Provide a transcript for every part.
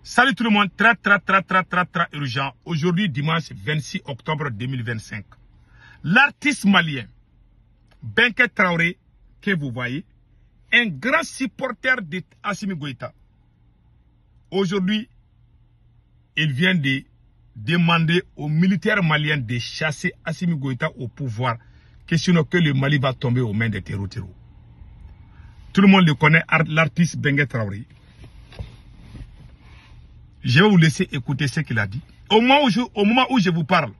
Salut tout le monde, très urgent. Aujourd'hui, dimanche 26 octobre 2025. L'artiste malien, Benké Traoré, que vous voyez, un grand supporter d'Assimi Goïta. Aujourd'hui, il vient de demander aux militaires maliens de chasser Assimi Goïta au pouvoir, que sinon que le Mali va tomber aux mains des terroristes. Tout le monde le connaît, l'artiste Benké Traoré. Je vais vous laisser écouter ce qu'il a dit. Au moment où je vous parle,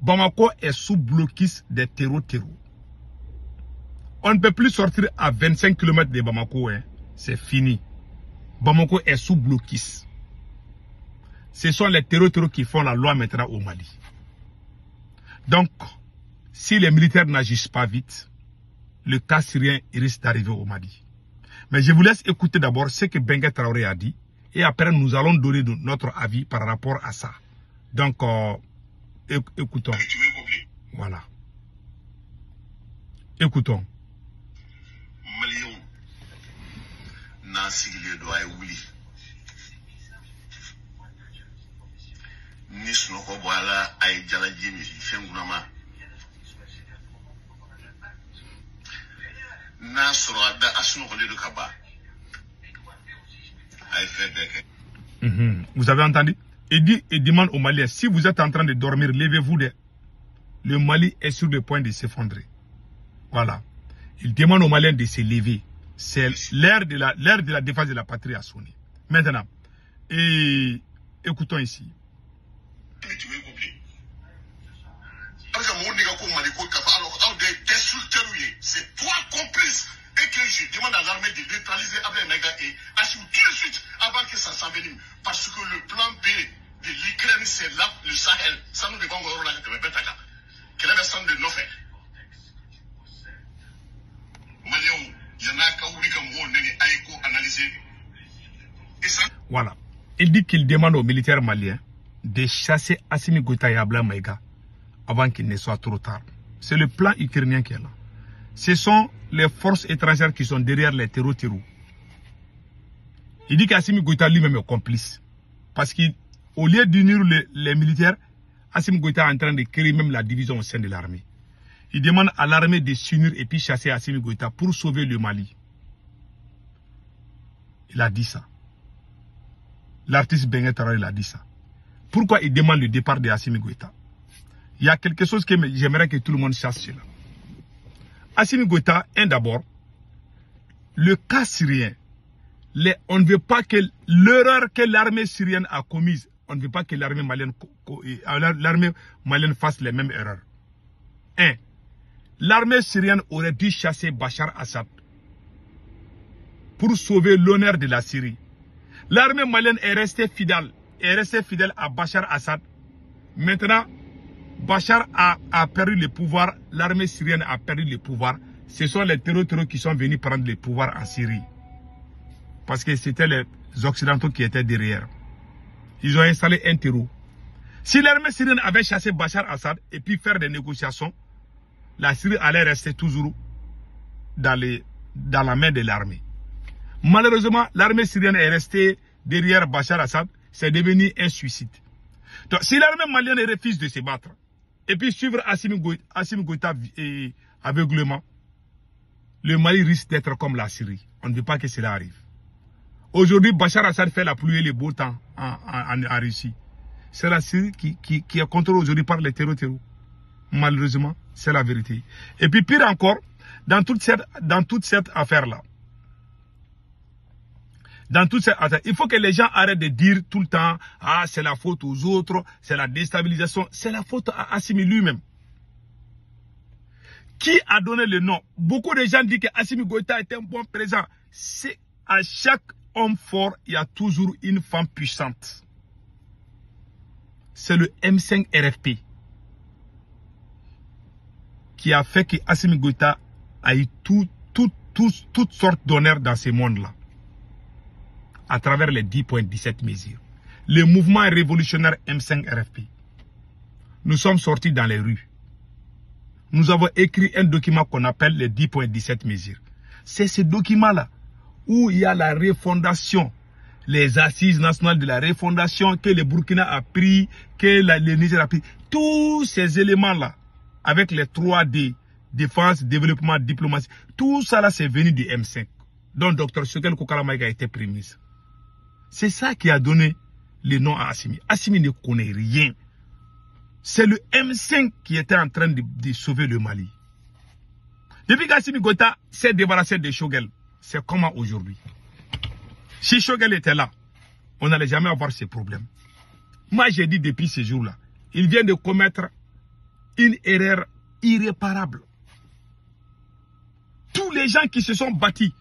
Bamako est sous blocus des terroristes. On ne peut plus sortir à 25 km de Bamako. Hein. C'est fini. Bamako est sous blocus. Ce sont les terroristes qui font la loi maintenant au Mali. Donc, si les militaires n'agissent pas vite, le cas syrien risque d'arriver au Mali. Mais je vous laisse écouter d'abord ce que Benké Traoré a dit. Et après, nous allons donner notre avis par rapport à ça. Donc, écoutons. Voilà. Écoutons. Vous avez entendu? Il demande aux Maliens, si vous êtes en train de dormir, levez-vous. Le Mali est sur le point de s'effondrer. Voilà. Il demande aux Maliens de se lever. C'est l'ère de la défense de la patrie à sonner. Maintenant, écoutons ici. C'est toi complice. Et que je demande à l'armée de neutraliser Abdel Naga et Assimi tout de suite avant que ça s'envenime. Parce que le plan B de l'Ukraine, c'est là, le Sahel. Ça nous devons voir là, que le Betaga. Quelle est la somme de nos faits? Voilà. Il dit qu'il demande aux militaires maliens de chasser Assimi Goïta et Abdel Maïga avant qu'il ne soit trop tard. C'est le plan ukrainien qui est là. Ce sont les forces étrangères qui sont derrière les terroristes. Il dit qu'Assimi Goïta lui-même est complice. Parce qu'au lieu d'unir les militaires, Assimi Goïta est en train de créer même la division au sein de l'armée. Il demande à l'armée de s'unir et puis chasser Assimi Goïta pour sauver le Mali. Il a dit ça. L'artiste Benké Traoré a dit ça. Pourquoi il demande le départ de Assimi Goïta? Il y a quelque chose que j'aimerais que tout le monde sache cela. Assimi Goïta, d'abord, le cas syrien, on ne veut pas que l'erreur que l'armée syrienne a commise, on ne veut pas que l'armée malienne fasse les mêmes erreurs. L'armée syrienne aurait dû chasser Bachar Assad pour sauver l'honneur de la Syrie. L'armée malienne est restée fidèle à Bachar Assad. Maintenant, Bachar a perdu le pouvoir, l'armée syrienne a perdu le pouvoir. Ce sont les terroristes qui sont venus prendre le pouvoir en Syrie. Parce que c'était les Occidentaux qui étaient derrière. Ils ont installé un terreau. Si l'armée syrienne avait chassé Bachar Assad et puis faire des négociations, la Syrie allait rester toujours dans la main de l'armée. Malheureusement, l'armée syrienne est restée derrière Bachar Assad. C'est devenu un suicide. Donc, si l'armée malienne refuse de se battre, et puis suivre Assimi Goïta aveuglement, le Mali risque d'être comme la Syrie. On ne veut pas que cela arrive. Aujourd'hui, Bachar Assad fait la pluie et le beau temps en Russie. C'est la Syrie qui est contrôlée aujourd'hui par les terroristes. Malheureusement, c'est la vérité. Et puis pire encore, dans toute cette affaire-là, il faut que les gens arrêtent de dire tout le temps, ah, c'est la faute aux autres, c'est la déstabilisation. C'est la faute à Assimi lui-même. Qui a donné le nom? Beaucoup de gens disent que Assimi Goïta est un bon président. C'est à chaque homme fort, il y a toujours une femme puissante. C'est le M5 RFP qui a fait que Assimi Goïta a eu toutes sortes d'honneurs dans ce monde-là. À travers les 10.17 mesures. Le mouvement révolutionnaire M5 RFP. Nous sommes sortis dans les rues. Nous avons écrit un document qu'on appelle les 10.17 mesures. C'est ce document-là où il y a la refondation, les assises nationales de la refondation que le Burkina a pris, que le Niger a pris. Tous ces éléments-là, avec les 3D, défense, développement, diplomatie, tout ça là, c'est venu du M5, dont Dr Choguel Kokala Maïga a été premier ministre. C'est ça qui a donné le nom à Assimi. Assimi ne connaît rien. C'est le M5 qui était en train de sauver le Mali. Depuis qu'Assimi Goïta s'est débarrassé de Choguel, c'est comment aujourd'hui? Si Choguel était là, on n'allait jamais avoir ces problèmes. Moi, j'ai dit depuis ce jour-là, il vient de commettre une erreur irréparable. Tous les gens qui se sont battus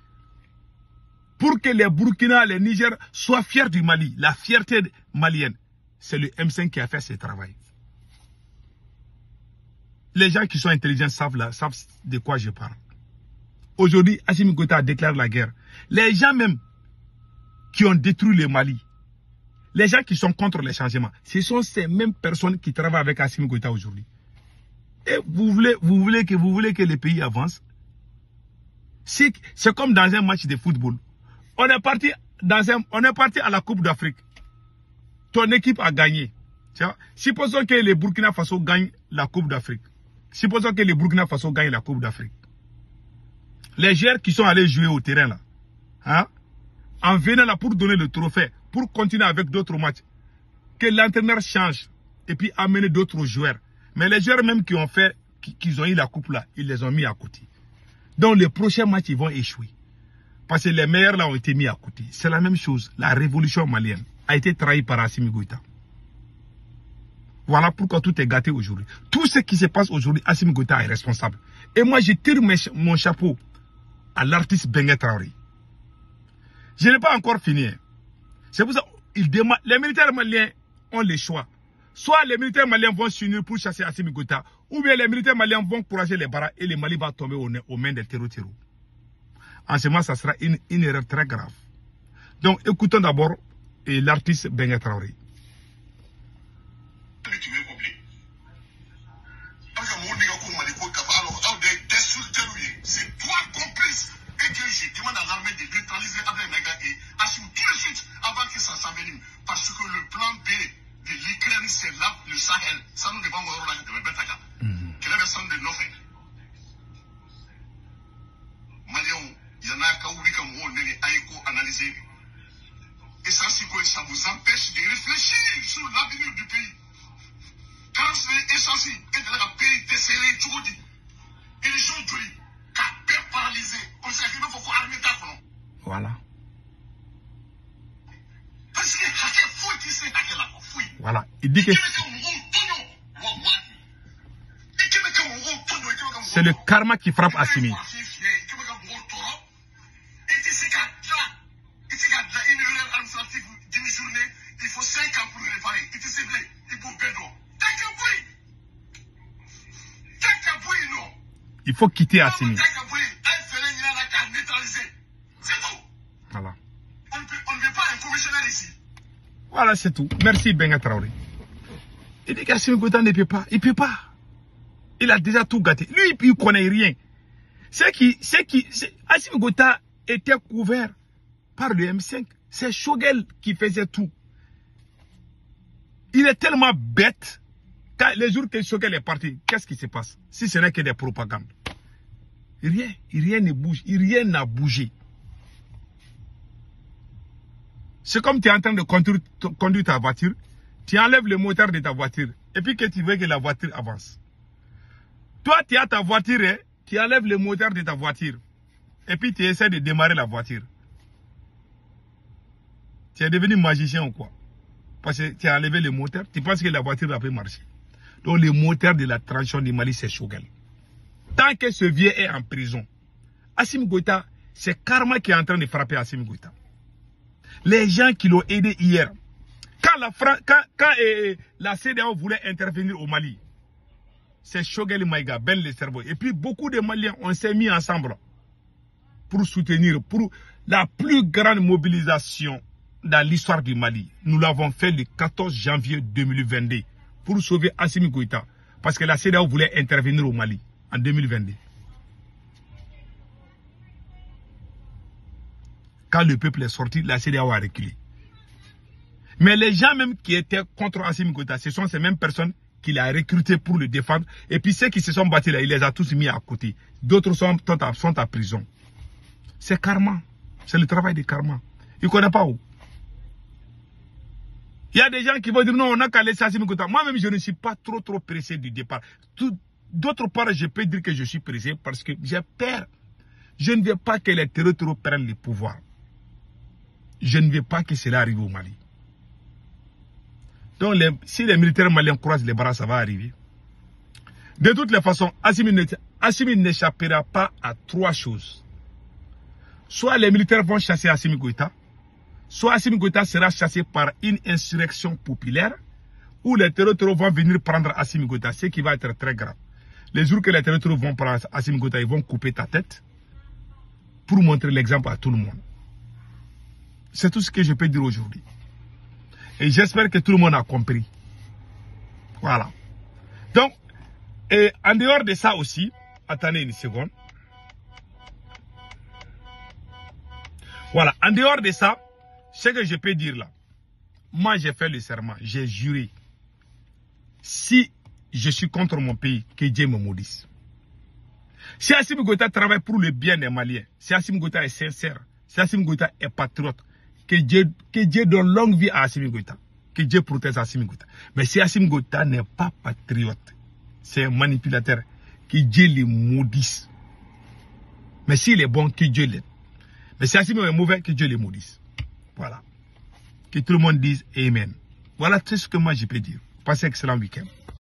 pour que les Burkina, les Niger soient fiers du Mali, la fierté malienne, c'est le M5 qui a fait ce travail. Les gens qui sont intelligents savent de quoi je parle. Aujourd'hui, Assimi Goïta déclare la guerre. Les gens même qui ont détruit le Mali, les gens qui sont contre les changements, ce sont ces mêmes personnes qui travaillent avec Assimi Goïta aujourd'hui. Et vous voulez que le pays avance? C'est comme dans un match de football. On est parti à la Coupe d'Afrique. Ton équipe a gagné. Supposons que le Burkina Faso gagne la Coupe d'Afrique. Supposons que le Burkina Faso gagne la Coupe d'Afrique. Les joueurs qui sont allés jouer au terrain là, hein, en venant là pour donner le trophée, pour continuer avec d'autres matchs, que l'entraîneur change et puis amener d'autres joueurs. Mais les joueurs même qui ont eu la coupe là, ils les ont mis à côté. Donc les prochains matchs, ils vont échouer. Parce que les meilleurs là ont été mis à côté. C'est la même chose. La révolution malienne a été trahie par Assimi Goïta. Voilà pourquoi tout est gâté aujourd'hui. Tout ce qui se passe aujourd'hui, Assimi Goïta est responsable. Et moi, je tire mon chapeau à l'artiste Bengué Traoré. Je n'ai pas encore fini. C'est pour ça qu'ils demandent. Les militaires maliens ont le choix. Soit les militaires maliens vont s'unir pour chasser Assimi Goïta, ou bien les militaires maliens vont courager les barras et le Mali va tomber aux mains des terreaux. En ce moment, ça sera une erreur très grave. Donc, écoutons d'abord l'artiste Bengué Traoré. C'est toi complice et que je demande à l'armée de neutraliser Abdel Mega et Assimi tout de suite avant que ça s'envenime. Parce que le plan B de l'Ukraine, c'est là, le Sahel. Ça nous dépend de Betaka. Quelle est la somme de Nofé? Malion, il y en a qui ont dit que moi, on a analysé. Et ça, c'est quoi? Ça vous empêche de réfléchir sur l'avenir du pays. Quand c'est essentiel, et de la pays desserré, tout le monde. Et les gens jolies, car peur paralysé, on sait qu'il faut armer d'affaires. Voilà. Parce que c'est fou qui s'est attaqué là. Voilà. Il dit que c'est le karma qui frappe Assimi. Il faut 5 ans pour le réparer. Il te ciblé, il faut perdre. Il faut quitter Assimi. Voilà. On ne veut pas un commissionnaire ici. Voilà, c'est tout. Merci Bengué Traoré. Il dit qu'Assimi Goïta ne peut pas. Il ne peut pas. Il a déjà tout gâté. Lui, il ne connaît rien. Assimi Goïta était couvert par le M5. C'est Choguel qui faisait tout. Il est tellement bête. Les jours que Choguel est parti, qu'est-ce qui se passe? Si ce n'est que des propagandes. Rien ne bouge. Rien n'a bougé. C'est comme tu es en train de conduire ta voiture. Tu enlèves le moteur de ta voiture. Et puis que tu veux que la voiture avance. Toi, tu as ta voiture, tu enlèves le moteur de ta voiture. Et puis tu essaies de démarrer la voiture. Tu es devenu magicien ou quoi? Parce que tu as enlevé le moteur, tu penses que la voiture va pas marcher. Donc le moteur de la transition du Mali, c'est Choguel. Tant que ce vieux est en prison, Assimi Goïta, c'est karma qui est en train de frapper Assimi Goïta. Les gens qui l'ont aidé hier, quand la CEDEAO voulait intervenir au Mali, c'est Choguel Maïga, Ben le cerveau. Et puis beaucoup de Maliens, on s'est mis ensemble pour soutenir, pour la plus grande mobilisation dans l'histoire du Mali. Nous l'avons fait le 14 janvier 2022 pour sauver Assimi Goïta. Parce que la CEDEAO voulait intervenir au Mali en 2022. Quand le peuple est sorti, la CEDEAO a reculé. Mais les gens même qui étaient contre Assimi Goïta, ce sont ces mêmes personnes qu'il a recrutés pour le défendre. Et puis ceux qui se sont battus là, il les a tous mis à côté. D'autres sont à prison. C'est karma. C'est le travail de karma. Il ne connaît pas où. Il y a des gens qui vont dire non, on n'a qu'à laisser Assimi Goïta. Moi-même, je ne suis pas trop pressé du départ. D'autre part, je peux dire que je suis pressé parce que j'ai peur. Je ne veux pas que les terroristes prennent le pouvoir. Je ne veux pas que cela arrive au Mali. Donc, si les militaires maliens croisent les bras, ça va arriver. De toutes les façons, Assimi n'échappera pas à 3 choses. Soit les militaires vont chasser Assimi Goïta, soit Assimi Goïta sera chassé par une insurrection populaire, ou les terroristes vont venir prendre Assimi Goïta, ce qui va être très grave. Les jours que les terroristes vont prendre Assimi Goïta, ils vont couper ta tête pour montrer l'exemple à tout le monde. C'est tout ce que je peux dire aujourd'hui. Et j'espère que tout le monde a compris. Voilà. Donc, et en dehors de ça aussi, attendez une seconde. Voilà, en dehors de ça, ce que je peux dire là, moi j'ai fait le serment, j'ai juré. Si je suis contre mon pays, que Dieu me maudisse. Si Assimi Goïta travaille pour le bien des Maliens, si Assimi Goïta est sincère, si Assimi Goïta est patriote, que Dieu donne longue vie à Assimi Goïta. Que Dieu protège Assimi Goïta. Mais si Assimi Goïta n'est pas patriote, c'est un manipulateur, que Dieu le maudisse. Mais s'il est bon, que Dieu l'aide. Mais si Assimi est mauvais, que Dieu le maudisse. Voilà. Que tout le monde dise Amen. Voilà tout ce que moi je peux dire. Passez un excellent week-end.